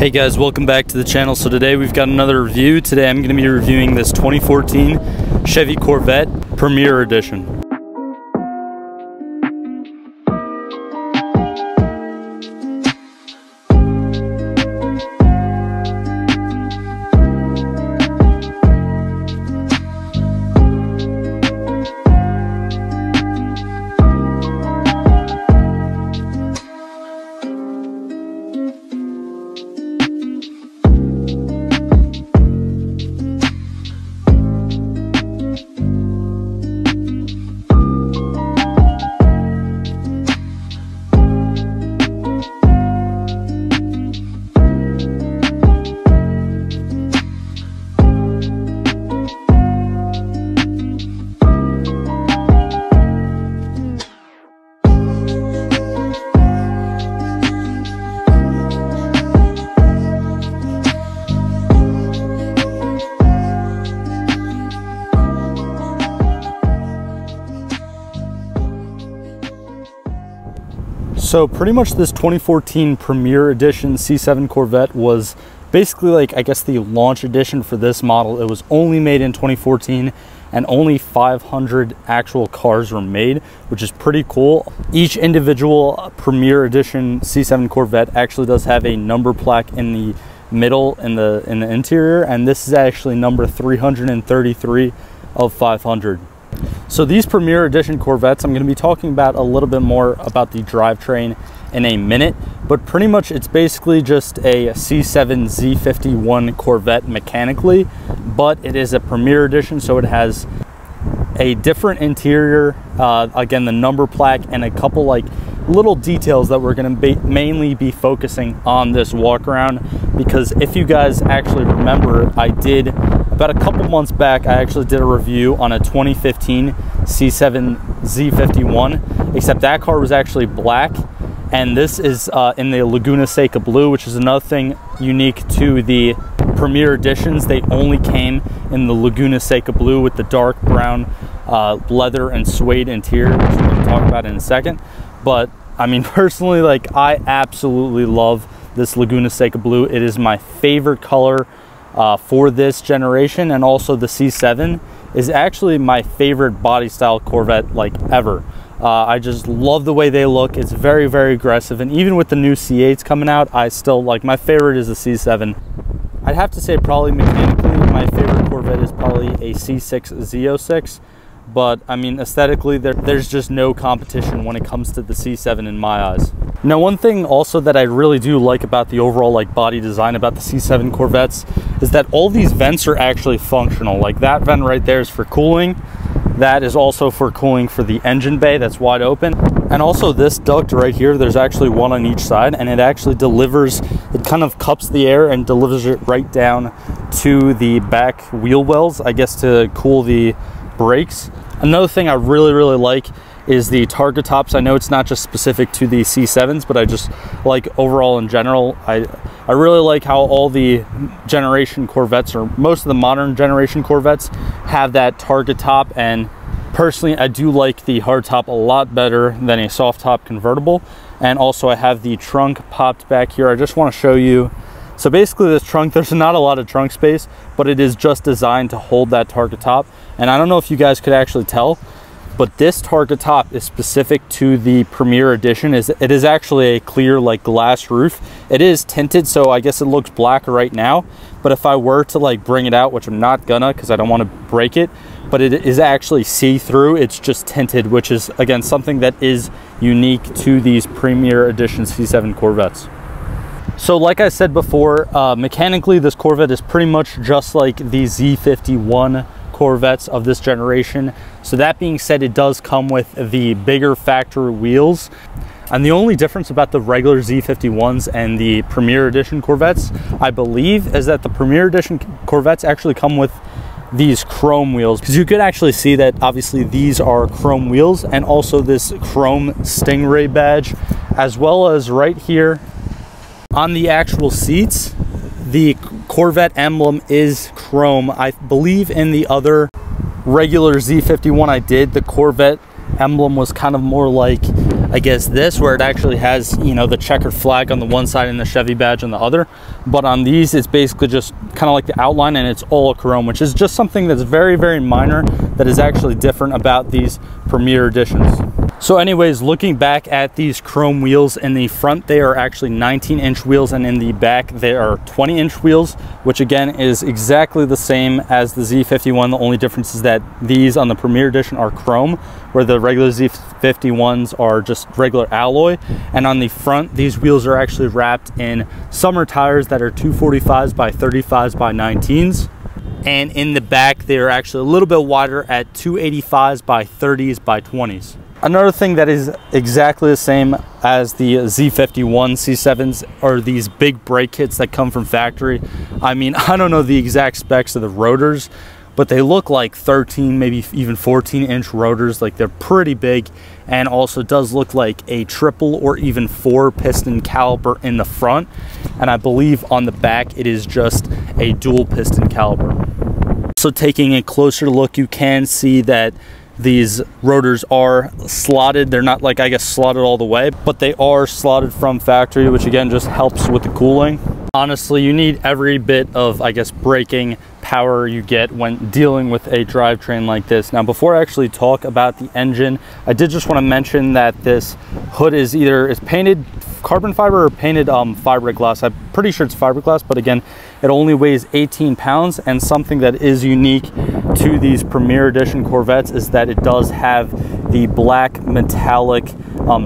Hey guys, welcome back to the channel. So today we've got another review. Today I'm going to be reviewing this 2014 Chevy Corvette Premier Edition. So pretty much this 2014 Premier Edition C7 Corvette was basically like, I guess, the launch edition for this model. It was only made in 2014 and only 500 actual cars were made, which is pretty cool. Each individual Premier Edition C7 Corvette actually does have a number plaque in the middle in the interior, and this is actually number 333 of 500. So these Premier Edition Corvettes, I'm going to be talking about a little bit more about the drivetrain in a minute, but pretty much it's basically just a C7 Z51 Corvette mechanically, but it is a Premier Edition, so it has a different interior, again, the number plaque, and a couple like little details that we're going to mainly be focusing on this walk around, because if you guys actually remember, I did about a couple months back, I actually did a review on a 2015 C7 Z51, except that car was actually black, and this is in the Laguna Seca blue, which is another thing unique to the Premier Editions. They only came in the Laguna Seca blue with the dark brown leather and suede interior, which we're going to talk about in a second. But I mean, personally, like, I absolutely love this Laguna Seca blue. It is my favorite color for this generation, and also the C7 is actually my favorite body style Corvette like ever. I just love the way they look. It's very, very aggressive, and even with the new C8s coming out, I still like, my favorite is the C7. I'd have to say probably mechanically my favorite Corvette is probably a C6 Z06, but I mean, aesthetically there's just no competition when it comes to the C7 in my eyes. Now, one thing also that I really do like about the overall like body design about the C7 Corvettes is that all these vents are actually functional. Like that vent right there is for cooling. That is also for cooling for the engine bay that's wide open. And also this duct right here, there's actually one on each side, and it actually delivers, it kind of cups the air and delivers it right down to the back wheel wells, I guess, to cool the brakes. Another thing I really like is the targa tops. I know it's not just specific to the C7s, but I just like overall in general, I really like how all the generation Corvettes, or most of the modern generation Corvettes, have that targa top. And personally, I do like the hard top a lot better than a soft top convertible. And also I have the trunk popped back here. I just want to show you. So basically this trunk, there's not a lot of trunk space, but it is just designed to hold that targa top. And I don't know if you guys could actually tell, but this targa top is specific to the Premier Edition. It is actually a clear like glass roof. It is tinted, so I guess it looks black right now, but if I were to like bring it out, which I'm not gonna because I don't want to break it, but it is actually see-through. It's just tinted, which is again something that is unique to these Premier Edition C7 Corvettes. So like I said before, mechanically this Corvette is pretty much just like the Z51 Corvettes of this generation. So that being said, it does come with the bigger factory wheels, and the only difference about the regular Z51s and the Premier Edition Corvettes, I believe, is that the Premier Edition Corvettes actually come with these chrome wheels, because you could actually see that obviously these are chrome wheels, and also this chrome Stingray badge, as well as right here on the actual seats, the Corvette emblem is chrome. I believe in the other regular Z51 I did, the Corvette emblem was kind of more like I guess this, where it actually has, you know, the checkered flag on the one side and the Chevy badge on the other. But on these, it's basically just kind of like the outline, and it's all chrome, which is just something that's very, very minor that is actually different about these Premier editions. So anyways, looking back at these chrome wheels, in the front they are actually 19-inch wheels, and in the back they are 20-inch wheels, which again is exactly the same as the Z51. The only difference is that these on the Premier edition are chrome, where the regular Z51s are just regular alloy. And on the front, these wheels are actually wrapped in summer tires that are 245s by 35s by 19s. And in the back, they are actually a little bit wider at 285s by 30s by 20s. Another thing that is exactly the same as the Z51 C7s are these big brake kits that come from factory. I mean, I don't know the exact specs of the rotors, but they look like 13, maybe even 14-inch rotors. Like, they're pretty big, and also does look like a triple or even 4-piston caliper in the front. And I believe on the back, it is just a dual piston caliper. So taking a closer look, you can see that these rotors are slotted. They're not, like, I guess, slotted all the way, but they are slotted from factory, which again just helps with the cooling. Honestly, you need every bit of, I guess, braking power you get when dealing with a drivetrain like this. Now, before I actually talk about the engine, I did just want to mention that this hood is either painted carbon fiber or painted fiberglass. I'm pretty sure it's fiberglass, but again, it only weighs 18 pounds. And something that is unique to these Premier Edition Corvettes is that it does have the black metallic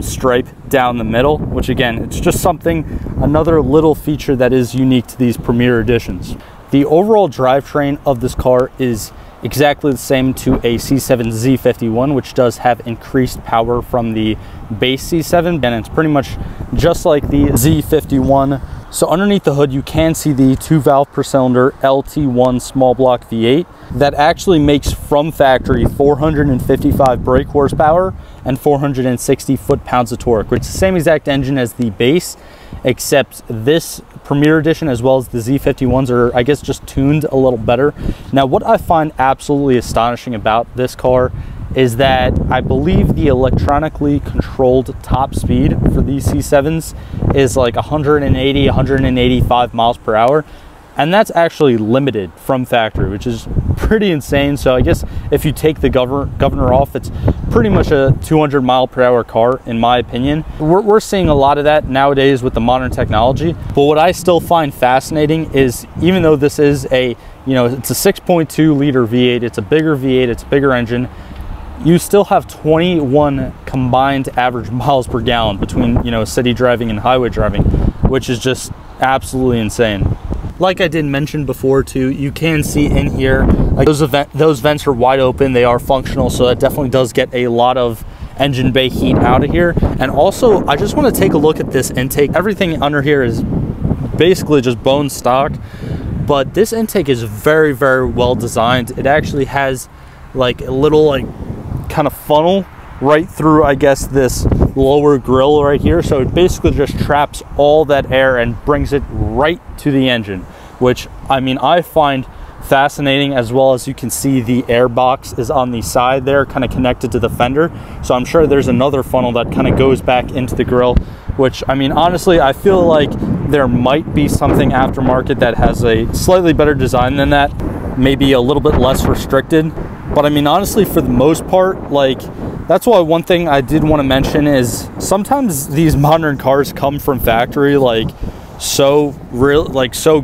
stripe down the middle, which again, it's just something, another little feature that is unique to these Premier Editions. The overall drivetrain of this car is exactly the same to a C7 Z51, which does have increased power from the base C7, and it's pretty much just like the Z51. So underneath the hood, you can see the 2-valve per cylinder LT1 small block V8 that actually makes from factory 455 brake horsepower and 460 foot-pounds of torque, which is the same exact engine as the base, except this Premier Edition as well as the Z51s are, I guess, just tuned a little better. Now, what I find absolutely astonishing about this car is that I believe the electronically controlled top speed for these C7s is like 180, 185 miles per hour. And that's actually limited from factory, which is pretty insane. So I guess if you take the governor off, it's pretty much a 200 mile per hour car, in my opinion. We're seeing a lot of that nowadays with the modern technology. But what I still find fascinating is, even though this is a, you know, it's a 6.2 liter V8, it's a bigger V8, it's a bigger engine, you still have 21 combined average miles per gallon between, you know, city driving and highway driving, which is just absolutely insane. Like I did mention before too, you can see in here, like those vents are wide open, they are functional, so that definitely does get a lot of engine bay heat out of here. And also, I just want to take a look at this intake. Everything under here is basically just bone stock, but this intake is very, very well designed. It actually has like a little, like, kind of funnel right through, I guess, this lower grill right here. So it basically just traps all that air and brings it right to the engine, which, I mean, I find fascinating. As well as you can see, the air box is on the side there, kind of connected to the fender. So I'm sure there's another funnel that kind of goes back into the grill, which, I mean, honestly, I feel like there might be something aftermarket that has a slightly better design than that, maybe a little bit less restricted. But I mean, honestly, for the most part, like, that's why one thing I did want to mention is sometimes these modern cars come from factory, like, so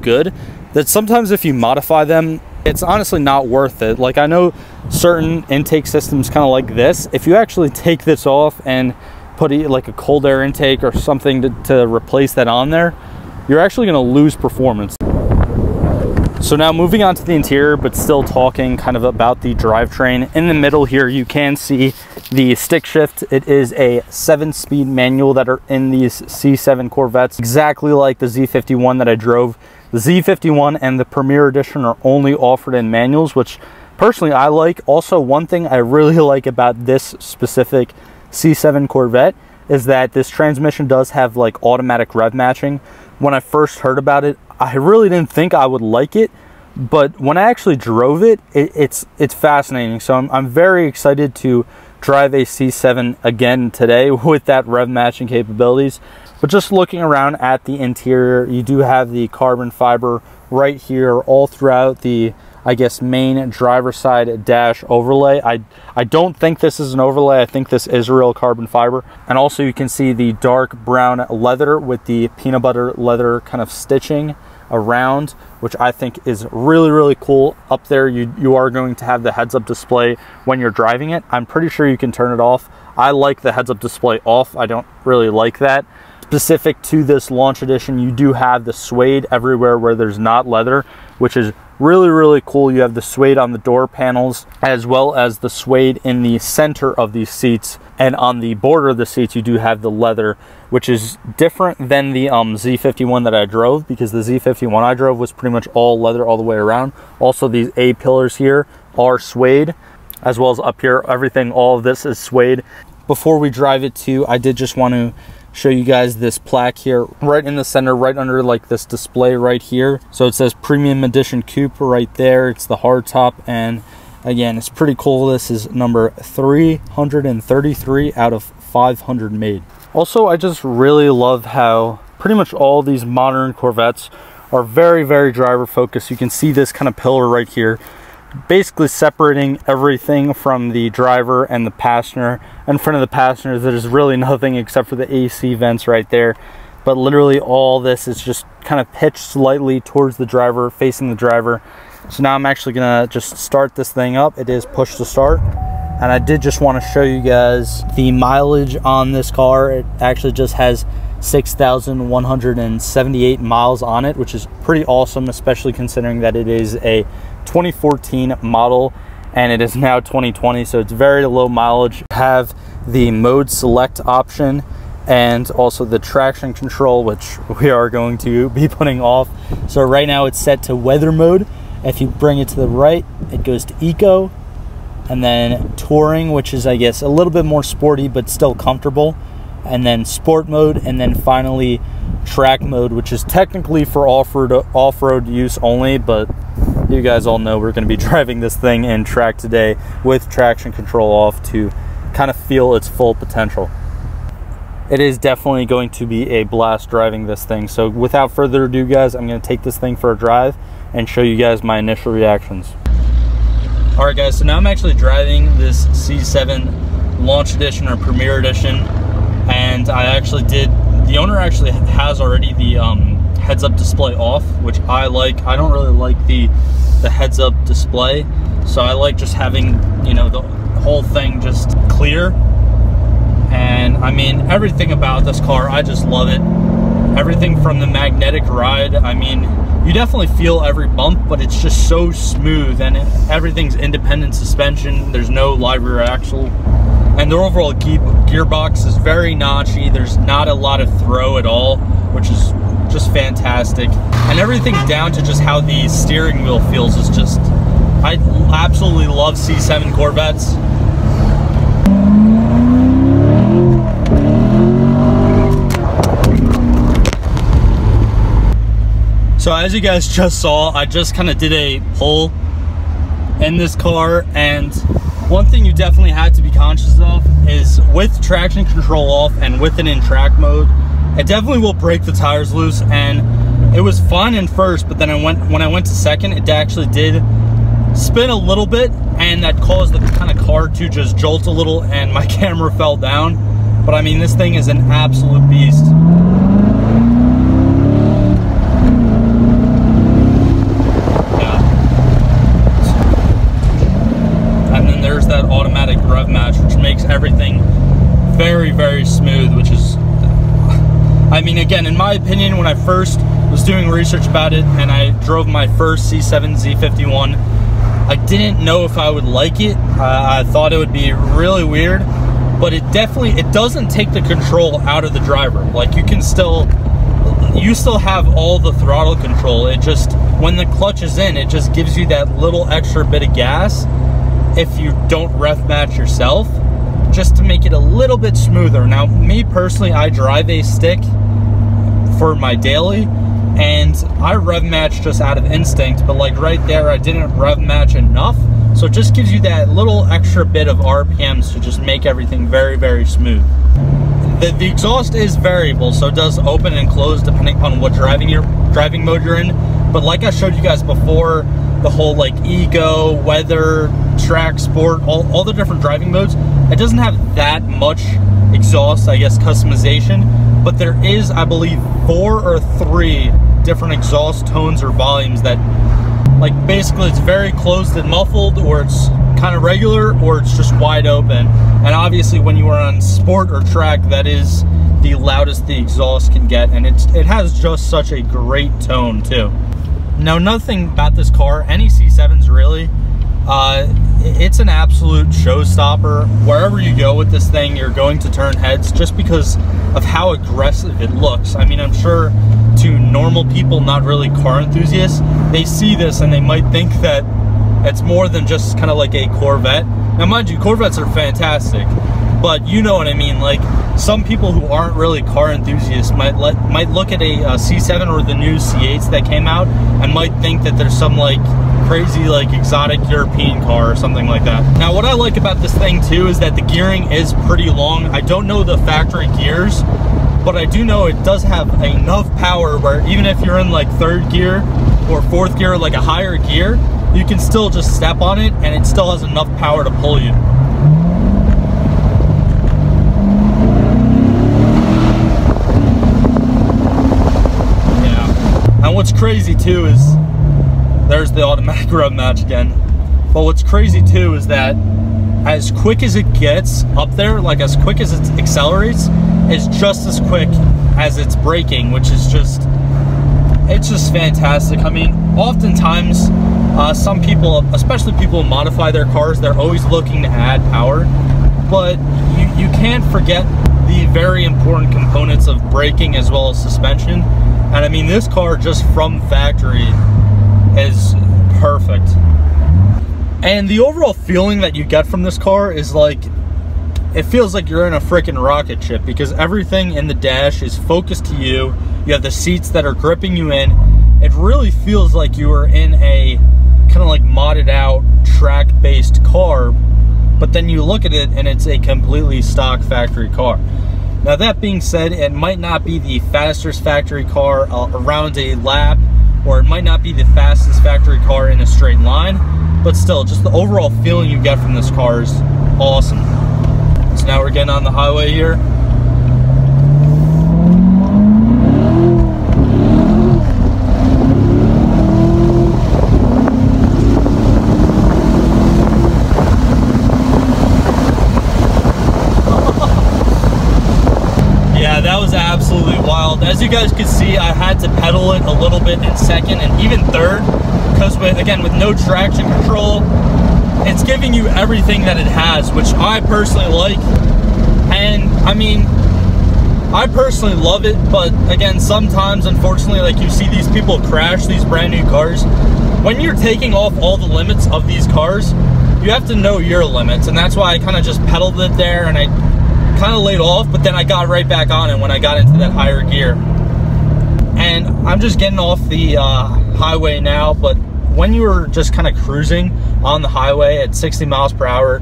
good that sometimes if you modify them, it's honestly not worth it. Like, I know certain intake systems kind of like this, if you actually take this off and put like a cold air intake or something to replace that on there, you're actually going to lose performance. So now moving on to the interior, but still talking kind of about the drivetrain. In the middle here, you can see the stick shift. It is a 7-speed manual that are in these C7 Corvettes, exactly like the Z51 that I drove. The Z51 and the Premier Edition are only offered in manuals, which personally I like. Also, one thing I really like about this specific C7 Corvette is that this transmission does have like automatic rev matching. When I first heard about it, I really didn't think I would like it, but when I actually drove it, it's fascinating. So I'm very excited to drive a C7 again today with that rev matching capabilities. But just looking around at the interior, you do have the carbon fiber right here all throughout the, I guess, main driver side dash overlay. I don't think this is an overlay. I think this is real carbon fiber. And also you can see the dark brown leather with the peanut butter leather kind of stitching around, which I think is really, really cool. Up there, you are going to have the heads-up display when you're driving it. I'm pretty sure you can turn it off. I like the heads-up display off. I don't really like that. Specific to this launch edition, you do have the suede everywhere where there's not leather, which is really, really cool. You have the suede on the door panels, as well as the suede in the center of these seats, and on the border of the seats you do have the leather, which is different than the Z51 that I drove, because the Z51 I drove was pretty much all leather all the way around. Also, these A pillars here are suede, as well as up here, everything, all of this is suede. Before we drive it too, I did just want to show you guys this plaque here right in the center, right under like this display right here. So it says Premium Edition Coupe right there. It's the hardtop, and again, it's pretty cool. This is number 333 out of 500 made. Also, I just really love how pretty much all these modern Corvettes are very, very driver focused. You can see this kind of pillar right here, basically separating everything from the driver and the passenger. In front of the passenger, there's really nothing except for the AC vents right there, but literally all this is just kind of pitched slightly towards the driver, facing the driver. So now I'm actually gonna just start this thing up. It is push to start, and I did just want to show you guys the mileage on this car. It actually just has 6,178 miles on it, which is pretty awesome, especially considering that it is a 2014 model and it is now 2020, so it's very low mileage. You have the mode select option and also the traction control, which we are going to be putting off. So right now it's set to weather mode. If you bring it to the right, it goes to eco, and then touring, which is, I guess, a little bit more sporty but still comfortable, and then sport mode, and then finally track mode, which is technically for off-road use only, but you guys all know we're going to be driving this thing in track today with traction control off to kind of feel its full potential. It is definitely going to be a blast driving this thing. So without further ado, guys, I'm going to take this thing for a drive and show you guys my initial reactions. All right, guys, so now I'm actually driving this C7 Launch Edition or Premier Edition, and I actually did, the owner actually has already the heads-up display off, which I like. I don't really like the heads-up display, so I like just having, you know, the whole thing just clear. And I mean, everything about this car, I just love it. Everything from the magnetic ride, I mean, you definitely feel every bump, but it's just so smooth, and everything's independent suspension. There's no live rear axle, and the overall gearbox is very notchy. There's not a lot of throw at all, which is just fantastic. And everything down to just how the steering wheel feels is just, I absolutely love C7 Corvettes. So as you guys just saw, I just kind of did a pull in this car, and one thing you definitely had to be conscious of is with traction control off and with it in track mode, it definitely will break the tires loose. And it was fine in first, but then when I went to second, it actually did spin a little bit, and that caused the kind of car to just jolt a little, and my camera fell down. But I mean, this thing is an absolute beast. That automatic rev match, which makes everything very, very smooth, which is, I mean, again, in my opinion, when I first was doing research about it and I drove my first C7 Z51, I didn't know if I would like it. I thought it would be really weird, but it doesn't take the control out of the driver. Like, you still have all the throttle control. It just, when the clutch is in, it just gives you that little extra bit of gas if you don't rev match yourself, just to make it a little bit smoother. Now, me personally, I drive a stick for my daily, and I rev match just out of instinct, but like right there I didn't rev match enough, so it just gives you that little extra bit of RPMs to just make everything very, very smooth. The exhaust is variable, so it does open and close depending upon what driving mode you're in, but like I showed you guys before, the whole like eco, weather, track, sport, all the different driving modes, it doesn't have that much exhaust, I guess, customization, but there is, I believe, 4 or 3 different exhaust tones or volumes that, like, basically it's very closed and muffled, or it's kind of regular, or it's just wide open. And obviously when you are on sport or track, that is the loudest the exhaust can get, and it has just such a great tone too. Now, another thing about this car, any C7s really, it's an absolute showstopper. Wherever you go with this thing, you're going to turn heads just because of how aggressive it looks. I mean, I'm sure to normal people, not really car enthusiasts, they see this and they might think that it's more than just kind of like a Corvette. Now, mind you, Corvettes are fantastic, but you know what I mean. Like, some people who aren't really car enthusiasts might look at a C7 or the new C8s that came out and might think that there's some like crazy like exotic European car or something like that. Now, what I like about this thing too is that the gearing is pretty long. I don't know the factory gears, but I do know it does have enough power where even if you're in like 3rd gear or 4th gear, like a higher gear, you can still just step on it and it still has enough power to pull you. And what's crazy too is, there's the automatic rev match again, but what's crazy too is that as quick as it gets up there, like as quick as it accelerates, it's just as quick as it's braking, which is just, it's just fantastic. I mean, oftentimes some people, especially people who modify their cars, they're always looking to add power, but you can't forget the very important components of braking as well as suspension. And I mean, this car just from factory is perfect. And the overall feeling that you get from this car is like, it feels like you're in a freaking rocket ship, because everything in the dash is focused to you. You have the seats that are gripping you in. It really feels like you are in a kind of like modded out track-based car, but then you look at it and it's a completely stock factory car. Now, that being said, it might not be the fastest factory car around a lap, or it might not be the fastest factory car in a straight line, but still, just the overall feeling you get from this car is awesome. So now we're getting on the highway here. That was absolutely wild. As you guys could see, I had to pedal it a little bit in 2nd and even 3rd, because again, with no traction control, it's giving you everything that it has, which I personally like. And I mean, I personally love it, but again, sometimes, unfortunately, like, you see these people crash these brand new cars. When you're taking off all the limits of these cars, you have to know your limits, and that's why I kind of just pedaled it there, and I kind of laid off, but then I got right back on it when I got into that higher gear. And I'm just getting off the highway now, but when you were just kind of cruising on the highway at 60 miles per hour,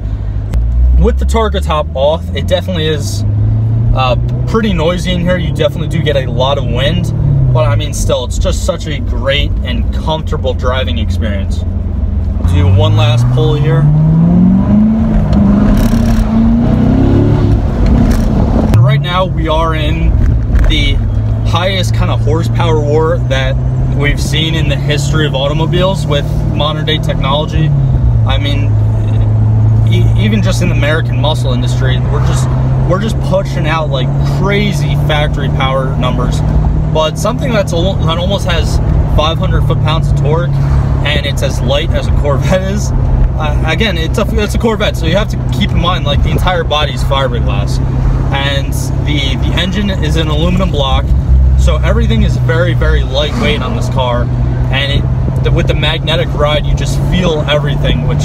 with the target top off, it definitely is pretty noisy in here. You definitely do get a lot of wind, but I mean, still, it's just such a great and comfortable driving experience. Do one last pull here. Right now we are in the highest kind of horsepower war that we've seen in the history of automobiles with modern day technology. I mean, even just in the American muscle industry, we're just pushing out like crazy factory power numbers. But something that almost has 500 foot-pounds of torque, and it's as light as a Corvette is. Again, it's a Corvette, so you have to keep in mind, like, the entire body is fiberglass, and the engine is an aluminum block, so everything is very, very lightweight on this car. And with the magnetic ride, you just feel everything, which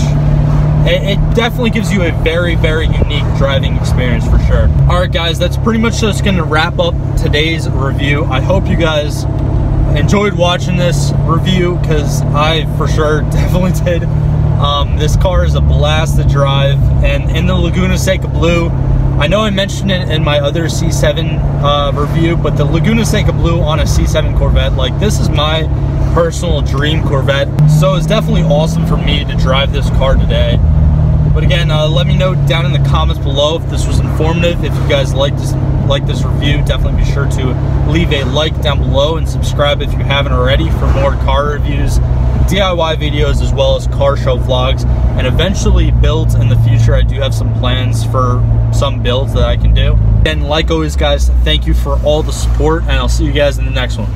it definitely gives you a very, very unique driving experience for sure. All right, guys, that's pretty much just going to wrap up today's review. I hope you guys enjoyed watching this review, because I for sure definitely did. This car is a blast to drive, and in the Laguna Seca Blue, I know I mentioned it in my other C7 review, but the Laguna Seca Blue on a C7 Corvette, like, this is my personal dream Corvette, so it's definitely awesome for me to drive this car today. But again, let me know down in the comments below if this was informative. If you guys like this review, definitely be sure to leave a like down below and subscribe if you haven't already for more car reviews, DIY videos, as well as car show vlogs, and eventually builds in the future. I do have some plans for some builds that I can do. And like always, guys, thank you for all the support, and I'll see you guys in the next one.